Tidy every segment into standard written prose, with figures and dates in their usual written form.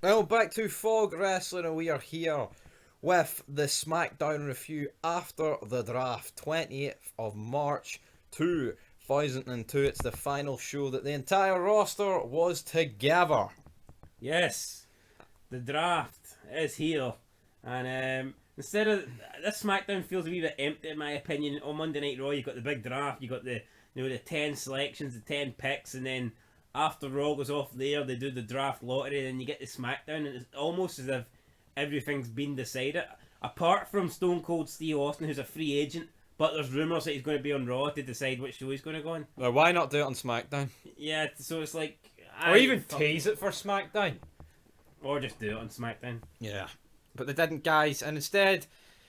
Well, back to Fog Wrestling, and we are here with the SmackDown review after the draft, 28th of March 2002. It's the final show that the entire roster was together. Yes, the draft is here, and instead of this SmackDown feels a wee bit empty in my opinion. On Monday Night Raw, you got the big draft, you got the 10 selections, the 10 picks, and then after Raw goes off there, they do the draft lottery, and then you get the SmackDown, and it's almost as if everything's been decided, apart from Stone Cold Steve Austin, who's a free agent. But there's rumours that he's going to be on Raw to decide which show he's going to go on. Now, why not do it on SmackDown? Yeah, so it's like, Or even tease it for SmackDown. or just do it on SmackDown. Yeah, but they didn't, guys, and instead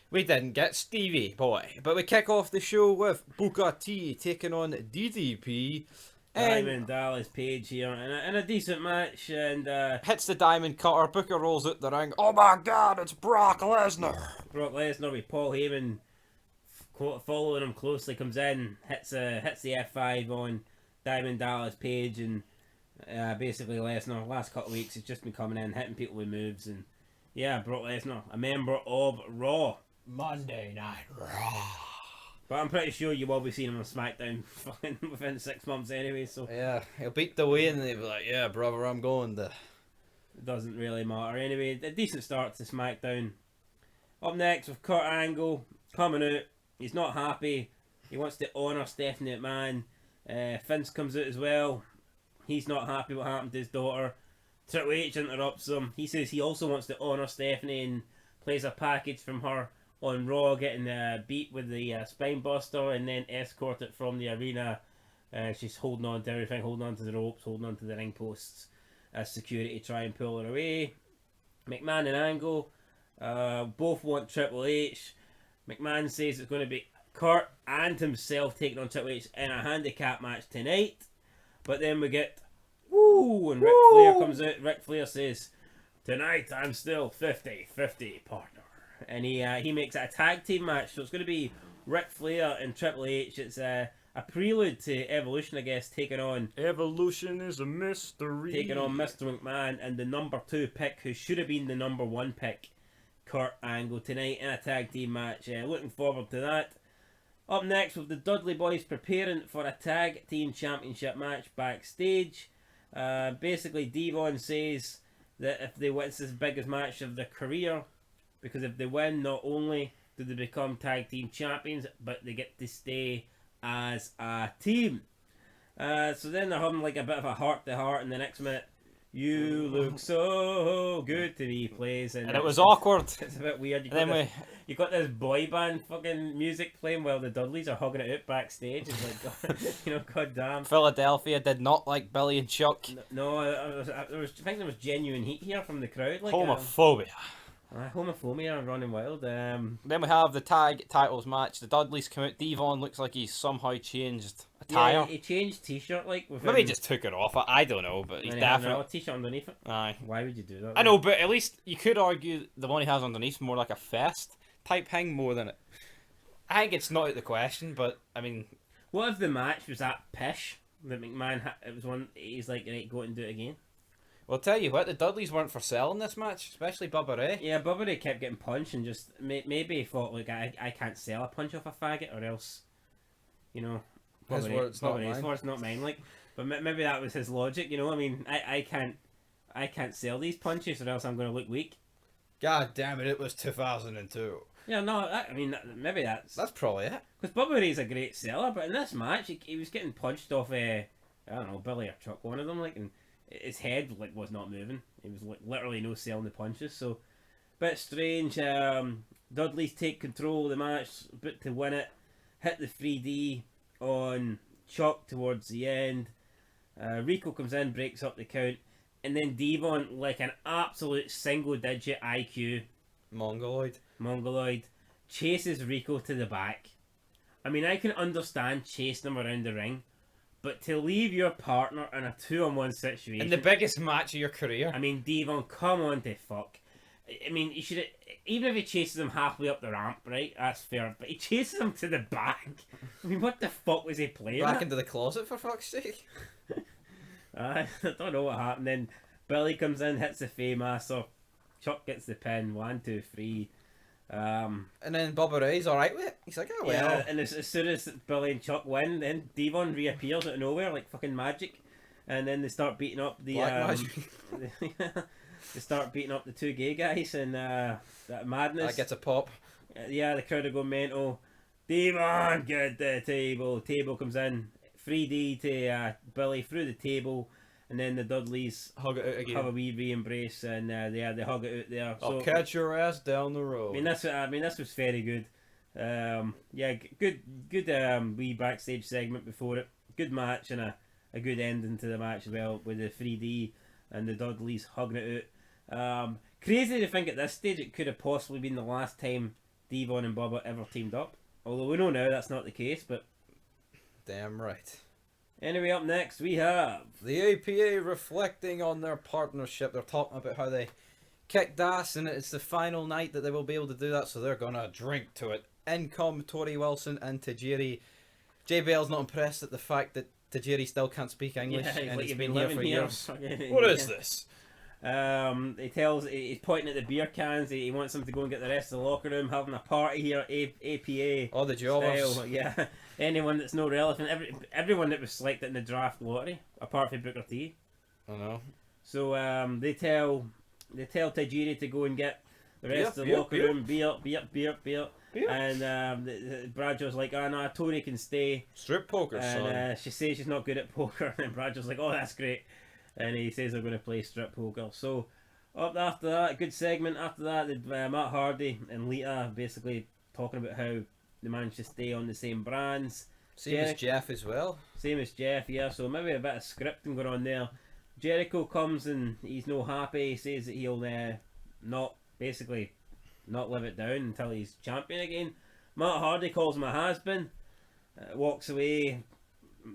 we didn't get Stevie Boy. But we kick off the show with Booker T taking on DDP. Diamond Dallas Page here in a decent match, and Hits the Diamond Cutter. Booker rolls out the ring. Oh my God, it's Brock Lesnar. Brock Lesnar with Paul Heyman following him closely, comes in, hits the F5 on Diamond Dallas Page, and basically Lesnar last couple of weeks has just been coming in, hitting people with moves, and yeah, Brock Lesnar, a member of Raw. Monday Night Raw. But I'm pretty sure you will be seeing him on SmackDown within 6 months anyway, so Yeah, he'll beat the way and they'll be like, yeah, brother, I'm going to. it doesn't really matter. Anyway, a decent start to SmackDown. Up next with Kurt Angle coming out. He's not happy. He wants to honour Stephanie McMahon. Vince comes out as well. He's not happy what happened to his daughter. Triple H interrupts him. He says he also wants to honour Stephanie and plays a package from her on Raw, getting beat with the spine buster and then escorted from the arena. She's holding on to everything, holding on to the ropes, holding on to the ring posts as security try and pull her away. McMahon and Angle both want Triple H. McMahon says it's going to be Kurt and himself taking on Triple H in a handicap match tonight. But then we get woo, and Ric Flair comes out. Ric Flair says, "Tonight I'm still 50-50 partner." And he makes it a tag team match. So it's going to be Ric Flair and Triple H. It's a prelude to Evolution, I guess, taking on Evolution is a mystery. Taking on Mr. McMahon and the number 2 pick, who should have been the number 1 pick, Kurt Angle, tonight in a tag team match. Looking forward to that. Up next with the Dudley Boys preparing for a tag team championship match backstage. Basically, Devon says that if they win, it's his biggest match of their career, because if they win, not only do they become tag team champions, but they get to stay as a team. So then they're having like a bit of a heart-to-heart in the next minute. You look so good to me, plays, and it was awkward. It's a bit weird. You got this boy band fucking music playing while the Dudleys are hugging it out backstage. It's like, goddamn. Philadelphia did not like Billy and Chuck. No, I think there was genuine heat here from the crowd. Like Homophobia. Homophobia running wild. Then we have the tag titles match. The Dudleys come out. Devon looks like he's somehow changed attire. Yeah, he changed t-shirt like. Maybe he just took it off. I don't know, but he's definitely a t-shirt underneath it. Aye. Why would you do that? I know, but at least you could argue the one he has underneath is more like a vest type thing more than it. I think it's not out the question, but I mean, what if the match was that pish that McMahon? It was one. He's like, right, go out and do it again. Well, I'll tell you what, the Dudleys weren't for selling this match, especially Bubba Ray. Yeah, Bubba Ray kept getting punched and just maybe he thought, like, I can't sell a punch off a faggot, or else, His words, not mine. His words, not mine. Like, but maybe that was his logic. I mean, I can't sell these punches, or else I'm going to look weak. God damn it! It was 2002. Yeah, no, maybe that's probably it. Because Bubba Ray's a great seller, but in this match, he was getting punched off. I don't know, Billy or Chuck, one of them, like, and his head was not moving. He was literally no selling the punches. So, bit strange. Dudley's take control of the match, but to win it, hit the 3D on Chuck towards the end. Rico comes in, breaks up the count, and then Devon, like an absolute single-digit IQ Mongoloid, chases Rico to the back. I mean, I can understand chasing him around the ring, but to leave your partner in a 2-on-1 situation in the biggest match of your career. I mean, Devon, come on to fuck. I mean, you should, even if he chases him halfway up the ramp, right? That's fair. But he chases him to the back. I mean, what the fuck was he playing? Back into the closet, for fuck's sake. I don't know what happened. Then Billy comes in, hits the Faymaster. Chuck gets the pin. 1, 2, 3. And then Bubba Ray's alright with it. He's like, oh well. Yeah, and as soon as Billy and Chuck win, then Devon reappears out of nowhere like fucking magic. And then they start beating up the Black magic. they start beating up the two gay guys, and that madness. That gets a pop. Yeah, the crowd are going mental. Devon, get the table. Table comes in. 3D to Billy through the table, and then the Dudleys Hug it out again. have a wee re-embrace, and they hug it out there. I'll So, catch your ass down the road. I mean, this was very good. Yeah, good wee backstage segment before it. Good match and a good ending to the match as well with the 3D and the Dudleys hugging it out. Crazy to think at this stage it could have possibly been the last time Devon and Bubba ever teamed up. Although we know now that's not the case, but Damn right. anyway, up next we have The APA reflecting on their partnership. They're talking about how they kicked ass and it's the final night that they will be able to do that, so they're gonna drink to it. In come Tori Wilson and Tajiri. JBL's not impressed at the fact that Tajiri still can't speak English, and he's been here for years. What is this? He's pointing at the beer cans. He wants them to go and get the rest of the locker room, having a party here. APA. All the jobbers. Style. Yeah, anyone that's no relevant. Everyone that was selected in the draft lottery, apart from Booker T. I know. So they tell Tajiri to go and get the rest of the locker room. Beer. And Bradshaw's like, oh no, Tori can stay. Strip poker, son. And she says she's not good at poker, and Bradshaw's like, oh, that's great. And he says they're going to play strip poker. So up after that, good segment. After that, Matt Hardy and Lita basically talking about how they managed to stay on the same brands. Same as Jeff as well. Same as Jeff, yeah. So maybe a bit of scripting going on there. Jericho comes and he's no happy. He says that he'll not live it down until he's champion again. Matt Hardy calls him a has-been. Walks away.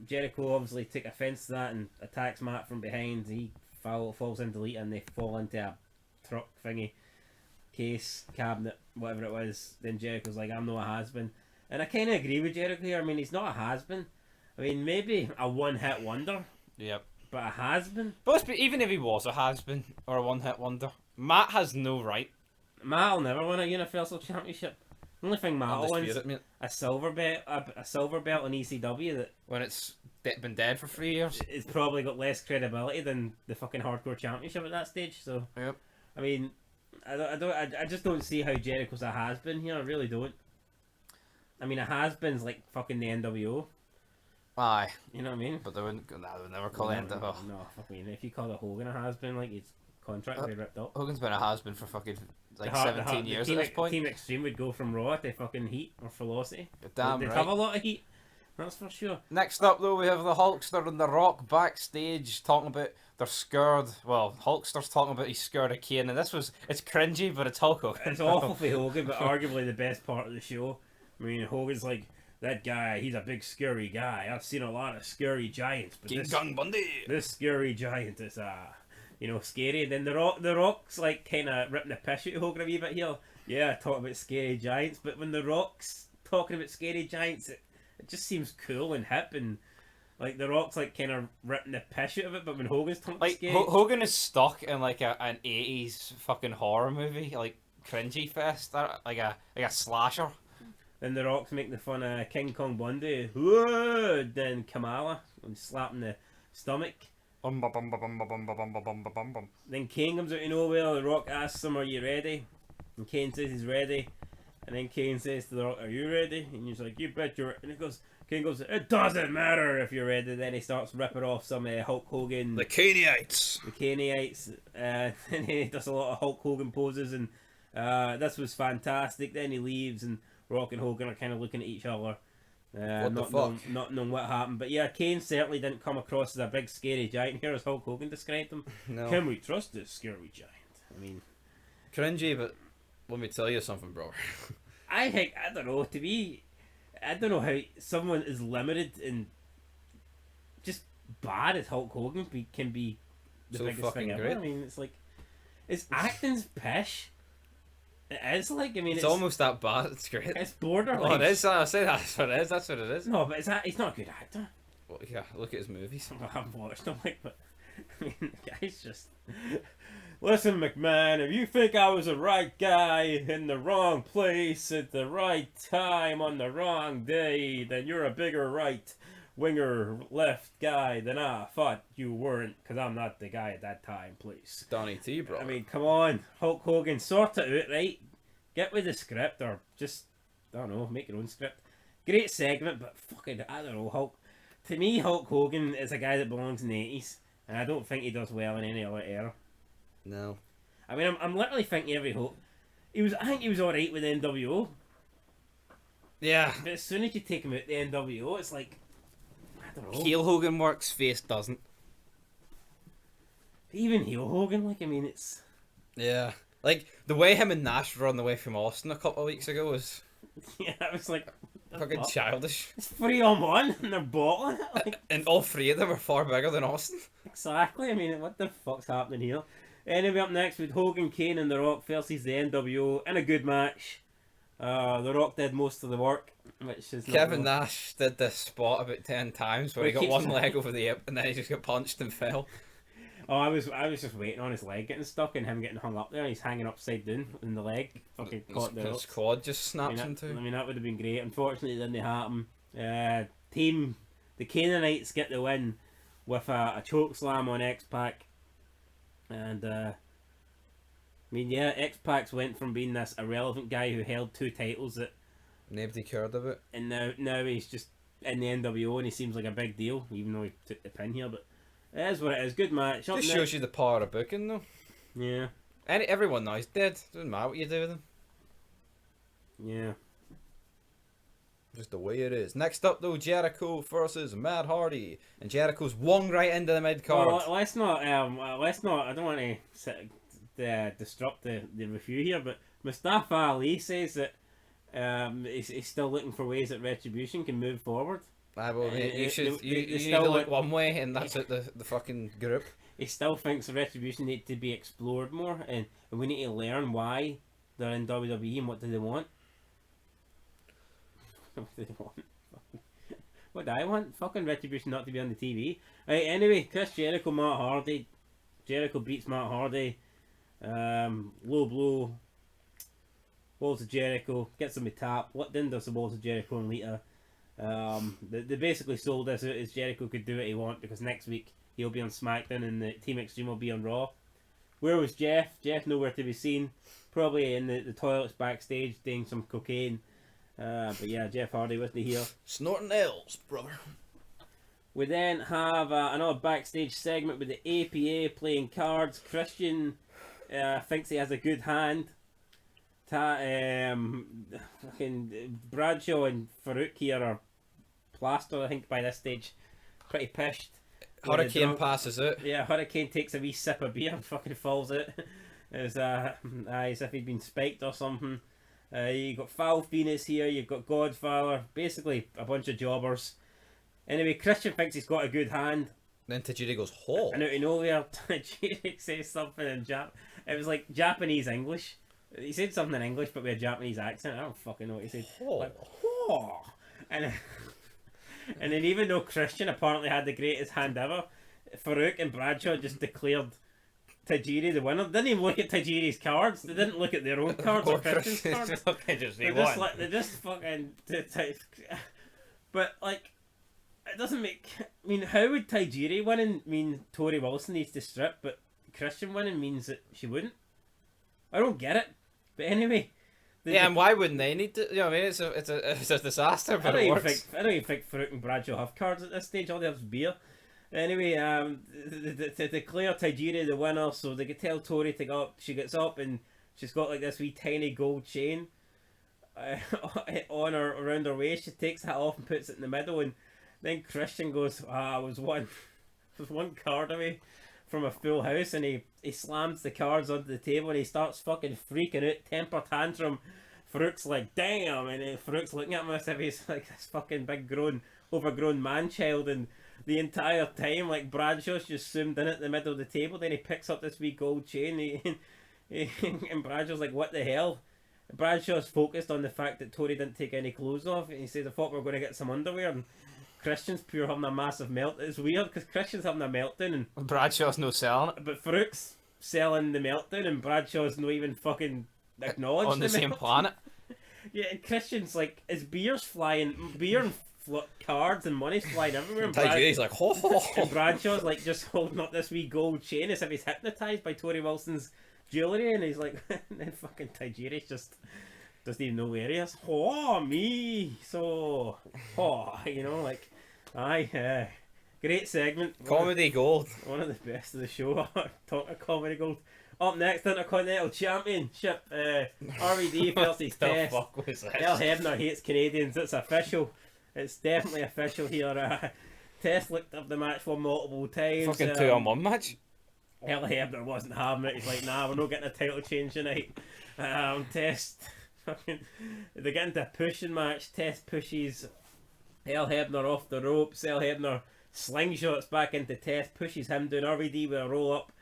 Jericho obviously took offence to that and attacks Matt from behind. He falls into Lita and they fall into a truck thingy, case, cabinet, whatever it was. Then Jericho's like, I'm not a has-been. And I kind of agree with Jericho here. I mean, he's not a has-been. I mean, maybe a one-hit wonder. Yep. But a has-been? But even if he was a has-been or a one-hit wonder, Matt has no right. Matt'll never win a Universal Championship. The only thing Matt wins a silver belt in ECW that When it's been dead for 3 years. it's probably got less credibility than the fucking Hardcore Championship at that stage. So Yep. I mean, I just don't see how Jericho's a has-been here. I really don't. I mean, a has-been's like fucking the NWO. Aye. You know what I mean? But they would never call it No, NWO. no, fuck me. If you call a Hogan a has-been, like his contract would be ripped up. Hogan's been a has-been for fucking like The 17 years at this point. Team Extreme would go from Raw to fucking Heat or Velocity. Damn They'd right. have a lot of heat. That's for sure. Next up, though, we have the Hulkster and the Rock backstage talking about they're scared. Well, Hulkster's talking about he's scared of Kane, and it's cringy, but it's Hulk Hogan. It's awful for Hogan, but arguably the best part of the show. I mean, Hogan's like, that guy, he's a big scary guy. I've seen a lot of scary giants, but King Kong Bundy. this scary giant is scary. And then the Rock's like kind of ripping the piss out of Hogan a wee bit here. Yeah, talk about scary giants, but when the Rock's talking about scary giants, it just seems cool and hip, and like the Rock's like kind of ripping the piss out of it. But when Hogan's talking Like scary, Hogan is stuck in like an 80s fucking horror movie, like cringy fest, like a slasher. then the Rock's making the fun of King Kong Bundy. Whoa! Then Kamala and slapping the stomach. Then Kane comes out of nowhere. The Rock asks him, "Are you ready?" And Kane says he's ready. And then Kane says to the Rock, "Are you ready?" And he's like, "You bet you're." And Kane goes, "It doesn't matter if you're ready." Then he starts ripping off some Hulk Hogan. The Caneites. The Caneites. And he does a lot of Hulk Hogan poses, and this was fantastic. Then he leaves, and Rock and Hogan are kind of looking at each other. What the fuck? Not knowing what happened. But yeah, Kane certainly didn't come across as a big scary giant here as Hulk Hogan described him. No. Can we trust this scary giant? I mean, Cringy, but let me tell you something, bro. I think, I don't know, to me, I don't know how someone as limited and just bad as Hulk Hogan can be the So biggest fucking thing ever. great. I mean, it's like, it's acting's pish. It is like, I mean, It's almost that bad. It's great. it's borderline. Oh, it is. I say that's what it is. That's what it is. No, but he's not a good actor. Well, yeah, look at his movies. I haven't watched them, like, but I mean, the guy's just... Listen, McMahon, if you think I was the right guy in the wrong place at the right time on the wrong day, then you're a bigger right winger left guy than I thought you weren't, because I'm not the guy at that time, please. Donny T, bro. I mean, come on, Hulk Hogan, sort it out, right? Get with the script, or just, I don't know, make your own script. Great segment, but fucking, I don't know, Hulk. To me, Hulk Hogan is a guy that belongs in the 80s, and I don't think he does well in any other era. No. I mean, I'm literally thinking every Hulk. I think he was alright with the NWO. Yeah. But as soon as you take him out the NWO, it's like, I don't know. Heel Hogan works, face doesn't. Even heel Hogan, like, I mean, it's... Yeah. Like, the way him and Nash run away from Austin a couple of weeks ago was Yeah, I was like... fucking childish. It's 3-on-1, and they're bottling it. Like, And all three of them are far bigger than Austin. exactly, I mean, what the fuck's happening here? Anyway, up next with Hogan, Kane and The Rock versus the NWO in a good match. The Rock did most of the work, which is not Kevin real. Nash did this spot about 10 times where he got one leg over the hip and then he just got punched and fell. Oh, I was just waiting on his leg getting stuck and him getting hung up there. And he's hanging upside down in the leg, fucking caught the His ropes. quad just I mean, snaps in that, two. I mean, that would have been great. Unfortunately, it didn't happen. The Canaanites get the win with a choke slam on X-Pac. And, I mean, yeah, X-Pac went from being this irrelevant guy who held 2 titles Nobody cared about. and now he's just in the NWO and he seems like a big deal, even though he took the pin here, but it is what it is. Good match. Up Just next- shows you the power of booking though. Yeah, Everyone now is dead. Doesn't matter what you do with them. yeah. Just the way it is. Next up though, Jericho versus Matt Hardy. And Jericho's won right into the mid card. Well, let's not. I don't want to disrupt the review here, but Mustafa Ali says that he's still looking for ways that Retribution can move forward. You should they you need still to look want- one way and that's it the fucking group. He still thinks the Retribution need to be explored more, and we need to learn why they're in WWE and what do they want. What do they want? What do I want? Fucking Retribution not to be on the TV. Right, anyway, Chris Jericho, Matt Hardy. Jericho beats Matt Hardy. Low blow. Walls of Jericho. Gets him a tap. Then does the Walls of Jericho and Lita. They basically sold this out as Jericho could do what he want because next week he'll be on SmackDown and the Team Extreme will be on Raw. Where was Jeff? Jeff nowhere to be seen. Probably in the toilets backstage doing some cocaine. But yeah, Jeff Hardy wasn't here. Snorting L's, brother. We then have another backstage segment with the APA playing cards. Christian thinks he has a good hand. Fucking Bradshaw and Farouk here are plastered, I think, by this stage. Pretty pissed. Hurricane passes out. Yeah, Hurricane takes a wee sip of beer and fucking falls out. As if he'd been spiked or something. You got Foul Phoenix here, you've got Godfather, basically a bunch of jobbers. Anyway, Christian thinks he's got a good hand. Then Tajiri goes, "Ho!" And out of nowhere, Tajiri says something in It was like Japanese English. He said something in English but with a Japanese accent. I don't fucking know what he said. Ho. Like, "Whoa." And then even though Christian apparently had the greatest hand ever, Farouk and Bradshaw just declared Tajiri the winner. They didn't even look at Tajiri's cards. They didn't look at their own cards or Christian's cards. They just They're just like they just fucking. But like, it doesn't make. I mean, how would Tajiri winning mean Tori Wilson needs to strip, but Christian winning means that she wouldn't? I don't get it. But anyway. Yeah, and why wouldn't they need to? You know, what I mean, it's a disaster, but it works. I don't even think Farouk and Bradshaw have cards at this stage. All they have is beer. Anyway, to declare Tajiri the winner, so they could tell Tori to go up. She gets up and she's got like this wee tiny gold chain on her around her waist. She takes that off and puts it in the middle, and then Christian goes, I was one card away from a full house, and he slams the cards onto the table and he starts fucking freaking out, temper tantrum. Farouk's like, damn, and Farouk's looking at him as if he's like this fucking big overgrown man-child, and the entire time, like, Bradshaw's just zoomed in at the middle of the table, then he picks up this wee gold chain, and Bradshaw's like, what the hell? Bradshaw's focused on the fact that Tori didn't take any clothes off, and he says, I thought we were going to get some underwear, and Christian's pure having a massive melt. It's weird because Christian's having a meltdown and Bradshaw's no selling it. but Farouk's selling the meltdown and Bradshaw's not even fucking acknowledged On the same meltdown. planet. Yeah, and Christian's like, his beer's flying, beer and cards and money's flying everywhere. And, Tajiri's like, ho ho and ho. Bradshaw's like just holding up this wee gold chain as if he's hypnotised by Tori Wilson's jewellery, and he's like, and then fucking Tajiri's just doesn't even know where he is. Oh, me, so, oh, you know, like, aye, great segment. Comedy gold. One of the best of the show. Talk of comedy gold. Up next, Intercontinental Championship. RVD versus The Test. fuck was El this? Hebner hates Canadians. It's official. It's definitely official here. Test looked up the match for multiple times. Fucking 2-on-1 match. El Hebner wasn't having it. He's like, nah, we're not getting a title change tonight. Test. They get into a pushing match. Test pushes El Hebner off the ropes. El Hebner slingshots back into Test, pushes him down. RVD with a roll up.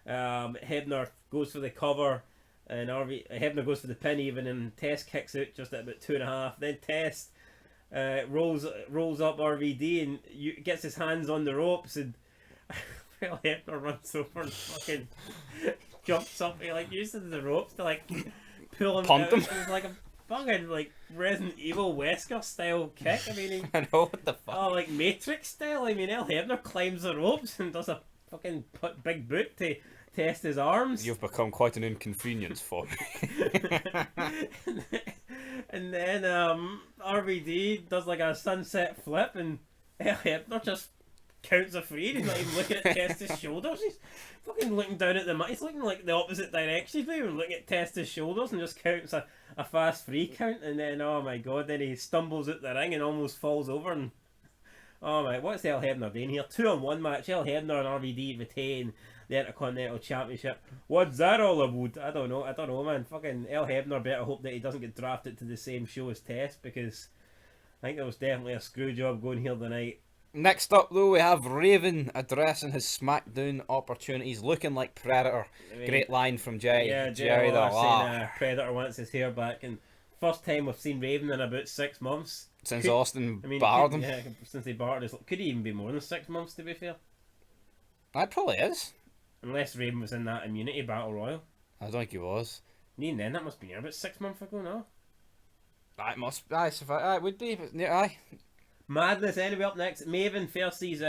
Hebner goes for the cover, and Hebner goes for the pin even, and Test kicks out just at about 2.5. Then Test rolls up RVD and gets his hands on the ropes, and well, Hebner runs over and fucking jumps up. He like uses the ropes to like pull him Punt out. him. It was like a fucking like Resident Evil Wesker style kick. I mean, I know, what the fuck. oh, like Matrix style. I mean, El Hebner climbs the ropes and does a fucking big boot to test his arms. You've become quite an inconvenience for me. And then RVD does like a sunset flip, and El Hebner just counts a free. He's not even looking at Test's shoulders. He's fucking looking down at the mat. He's looking like the opposite direction. He's not even looking at Test's shoulders and just counts a fast free count. And then, oh my god, then he stumbles out the ring and almost falls over. And oh my, what's El Hebner doing here? 2-on-1 match. El Hebner and RVD retain the Intercontinental Championship. What's that all about? I don't know, man. Fucking El Hebner better hope that he doesn't get drafted to the same show as Test, because I think there was definitely a screw job going here tonight. Next up, though, we have Raven addressing his SmackDown opportunities, looking like Predator. I mean, Great line from Jerry. yeah, Jerry the Waller Law. saying Predator wants his hair back, and first time we've seen Raven in about 6 months. Since Austin I mean, barred him. yeah, since they barred us, could he even be more than 6 months, to be fair? That probably is. Unless Raven was in that immunity battle royal. I don't think he was. Even then, that must be about 6 months ago now. It must. It would be. But yeah, aye. Madness. Anyway, up next, Maven versus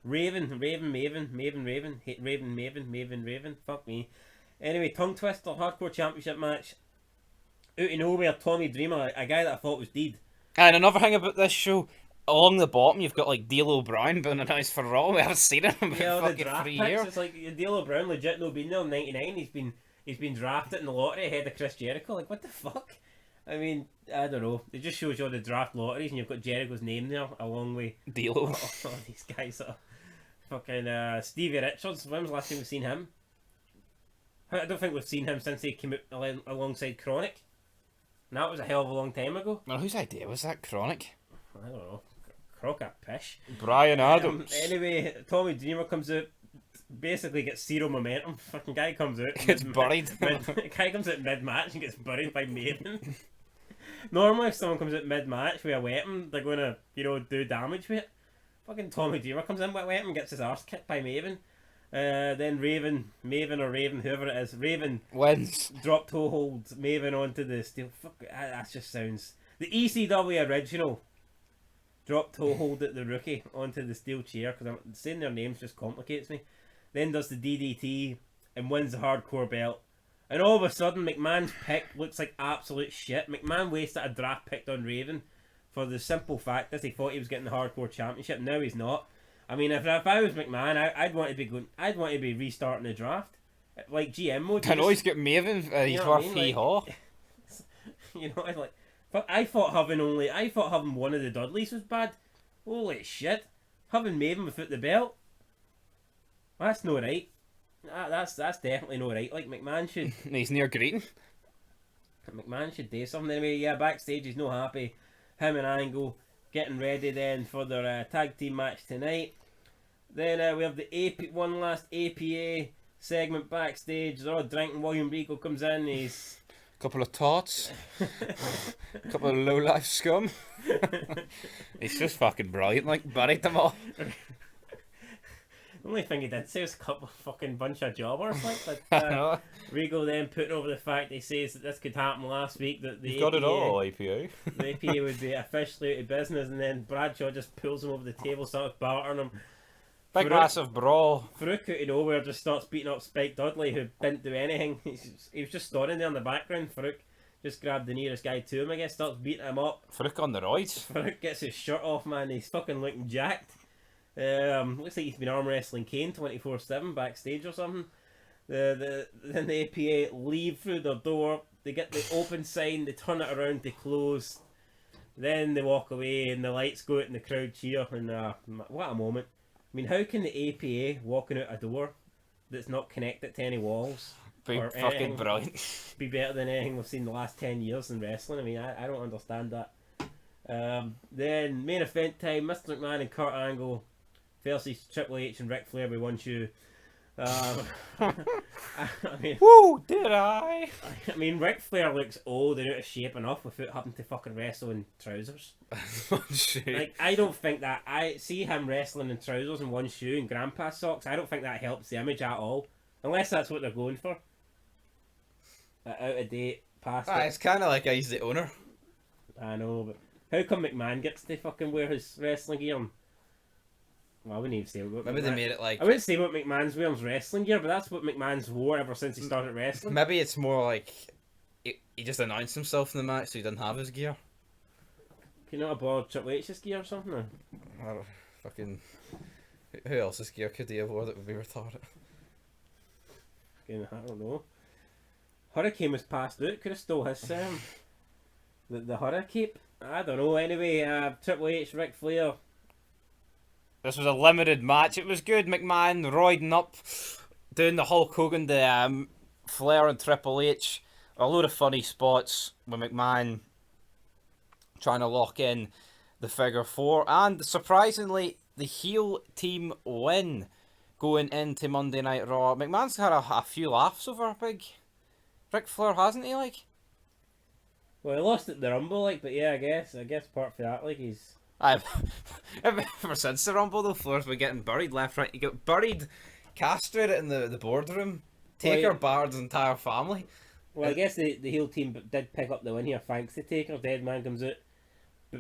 Raven. Raven. Fuck me. Anyway, tongue twister hardcore championship match. Out of nowhere, Tommy Dreamer, a guy that I thought was dead. And another thing about this show, along the bottom, you've got like D'Lo O'Brien being announced for Raw. We haven't seen him in Yeah, the fucking draft 3 picks. years. It's like D'Lo Brown legit no been there in '99. He's been drafted in the lottery ahead of Chris Jericho. Like, what the fuck? I mean, I don't know. It just shows you all the draft lotteries, and you've got Jericho's name there along with D'Lo. all these guys that are fucking Stevie Richards. When was the last time we've seen him? I don't think we've seen him since he came out alongside Chronic. And that was a hell of a long time ago. Now, whose idea was that? Chronic? I don't know. Croc a pish. Brian Adams. Anyway, Tommy Dreamer comes out, basically gets zero momentum. Fucking guy comes out. Gets buried. Guy comes out mid-match and gets buried by Maven. Normally, if someone comes out mid-match with a weapon, they're going to, do damage with it. Fucking Tommy Dreamer comes in with a weapon, gets his arse kicked by Maven. Then Maven or Raven, whoever it is, Raven Wins. drop toe holds Maven onto the steel. Fuck, that just sounds. The ECW original drop toe hold at the rookie onto the steel chair, because saying their names just complicates me. Then does the DDT and wins the hardcore belt. And all of a sudden, McMahon's pick looks like absolute shit. McMahon wasted a draft pick on Raven for the simple fact that he thought he was getting the hardcore championship. Now he's not. I mean, if I was McMahon, I'd want to be going. I'd want to be restarting the draft, like GM mode. Can always get Maven. He's know what I worth mean? hee-haw. It's like, but I thought having one of the Dudleys was bad. Holy shit! Having Maven without the belt, that's no right. That's definitely no right. Like McMahon should. He's near greeting. McMahon should do something. Anyway, yeah, backstage he's no happy. Him and Angle getting ready then for their tag team match tonight. Then we have the one last APA segment backstage. They're all drinking. William Regal comes in. He's Couple of tots. Couple of low-life scum. He's just fucking brilliant, like, buried them all. The only thing he did say was a couple of fucking bunch of jobbers, like, but Regal then putting over the fact he says that this could happen last week, that the You've got it all, APA. the APA would be officially out of business, and then Bradshaw just pulls him over the table, starts battering him. Big massive brawl. Farouk out of nowhere just starts beating up Spike Dudley, who didn't do anything. He was just standing there in the background. Farouk just grabbed the nearest guy to him, I guess, starts beating him up. Farouk on the roids. Farouk gets his shirt off, man. He's fucking looking jacked. Looks like he's been arm wrestling Kane 24/7 backstage or something. Then the APA leave through the door. They get the open sign. They turn it around to close. Then they walk away, and the lights go out, and the crowd cheer. And what a moment! I mean, how can the APA walking out a door that's not connected to any walls Be or fucking anything brilliant. be better than anything we've seen the last 10 years in wrestling? I mean, I don't understand that. Then main event time: Mr. McMahon and Kurt Angle versus Triple H and Ric Flair with one shoe. I mean, Woo, did I? I mean, Ric Flair looks old and out of shape enough without having to fucking wrestle in trousers. Like, I don't think that. I see him wrestling in trousers and one shoe and grandpa socks. I don't think that helps the image at all, unless that's what they're going for. Out of date, past. It's kind of like he's the owner. I know, but how come McMahon gets to fucking wear his wrestling gear? Well, I wouldn't even say what Maybe they made it like. I wouldn't say what McMahon's wearing wrestling gear, but that's what McMahon's wore ever since he started wrestling. Maybe it's more like he just announced himself in the match, so he didn't have his gear. Can you not have borrowed Triple H's gear or something? Or? I don't, fucking. Who else's gear could he have wore that would be retarded? Again, I don't know. Hurricane was passed out. Could have stole his the Hurricane. I don't know. Anyway, Triple H, Ric Flair. This was a limited match. It was good. McMahon roiding up, doing the Hulk Hogan, the Flair and Triple H. A load of funny spots with McMahon trying to lock in the figure four. And surprisingly, the heel team win going into Monday Night Raw. McMahon's had a few laughs over big Ric Flair, hasn't he? Like, Well, he lost at the Rumble, like, but yeah, I guess part for that, like, he's. ever since the Rumble, though, Flair's been getting buried left, right. He got buried, castrated in the boardroom. Taker barred his entire family. Well, I guess the heel team did pick up the win here thanks to Taker. Deadman comes out,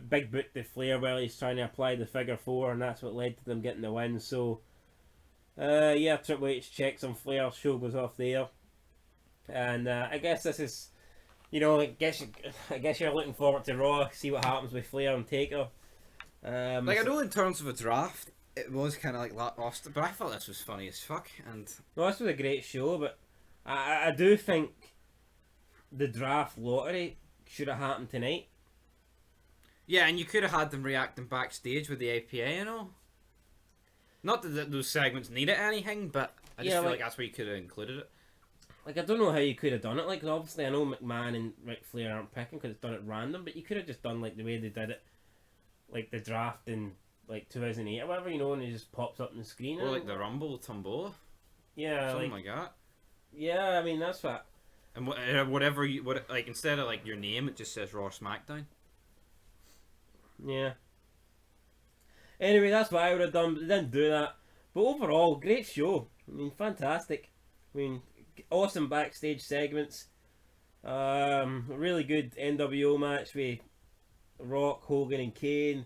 big boot to Flair while he's trying to apply the figure four, and that's what led to them getting the win. So, yeah, Triple H checks on Flair, show goes off there. And I guess this is, I guess you're looking forward to Raw, see what happens with Flair and Taker. I know in terms of a draft, it was kind of like lackluster, but I thought this was funny as fuck. And well, this was a great show, but I do think the draft lottery should have happened tonight. Yeah, and you could have had them reacting backstage with the APA and all. Not that those segments needed anything, but I just feel like that's where you could have included it. Like, I don't know how you could have done it. Like, obviously, I know McMahon and Ric Flair aren't picking because it's done at random, but you could have just done like the way they did it. Like the draft in like 2008 or whatever, and it just pops up on the screen. Or like the Rumble Tombola. Yeah, something like that. Yeah, I mean that's what. And like instead of like your name, it just says Raw SmackDown. Yeah. Anyway, that's what I would have done, but they didn't do that. But overall, great show. I mean, fantastic. I mean, awesome backstage segments. Really good NWO match with Rock, Hogan and Kane.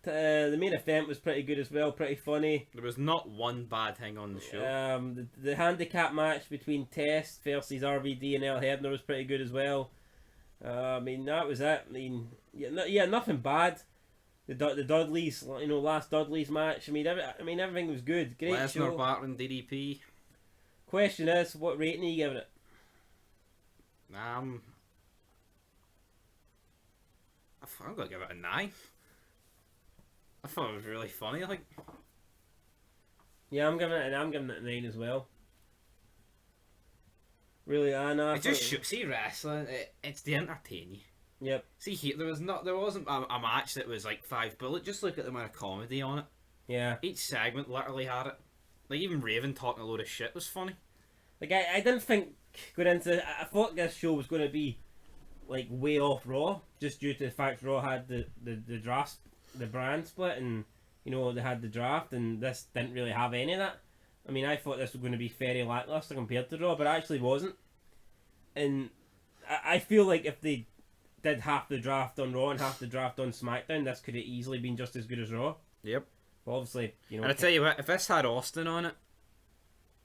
The main event was pretty good as well, pretty funny. There was not one bad thing on the show. The handicap match between Test versus RVD and El Hebner was pretty good as well. I mean, that was it. I mean, yeah, nothing bad. The Dudleys, last Dudleys match. I mean, everything was good. Great Lesnar, show. Barton, DDP. Question is, what rating are you giving it? I'm gonna give it a 9. I thought it was really funny. Like, yeah, I'm giving it a 9 as well. Really, I know. See wrestling. It's to entertain you. Yep. See here, there wasn't a match that was like 5 bullets. Just look at the amount of comedy on it. Yeah. Each segment literally had it. Like even Raven talking a load of shit was funny. Like I didn't think going into. I thought this show was going to be like way off Raw, just due to the fact Raw had the draft, the brand split, and you know they had the draft, and this didn't really have any of that. I mean, I thought this was going to be very lackluster compared to Raw, but it actually wasn't. And I feel like if they did half the draft on Raw and half the draft on SmackDown, this could have easily been just as good as Raw. Yep. But obviously, you know. And I tell you what, if this had Austin on it,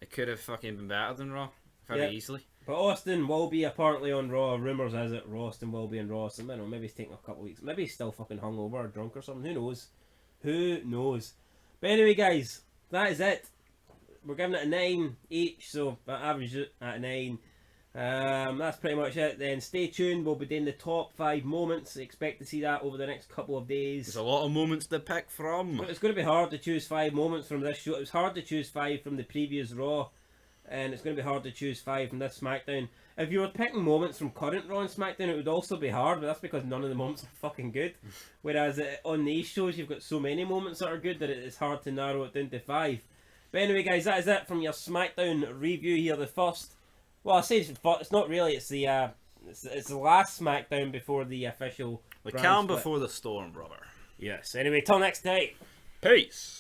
it could have fucking been better than Raw. Very easily. But Austin will be apparently on Raw. Rumours is it Austin will be on Raw. So, I don't know, maybe he's taking a couple of weeks. Maybe he's still fucking hungover or drunk or something. Who knows? Who knows? But anyway, guys, that is it. We're giving it a 9 each, so I average it at a 9. That's pretty much it then. Stay tuned, we'll be doing the top 5 moments. Expect to see that over the next couple of days. There's a lot of moments to pick from. But it's going to be hard to choose 5 moments from this show. It was hard to choose 5 from the previous Raw, and it's going to be hard to choose 5 from this SmackDown. If you were picking moments from current Raw and SmackDown, it would also be hard, but that's because none of the moments are fucking good. Whereas on these shows, you've got so many moments that are good that it's hard to narrow it down to 5. But anyway, guys, that is it from your SmackDown review here. The first, well, I say it's not really. It's the last SmackDown before the official. The calm before the storm, brother. Yes. Anyway, till next time. Peace.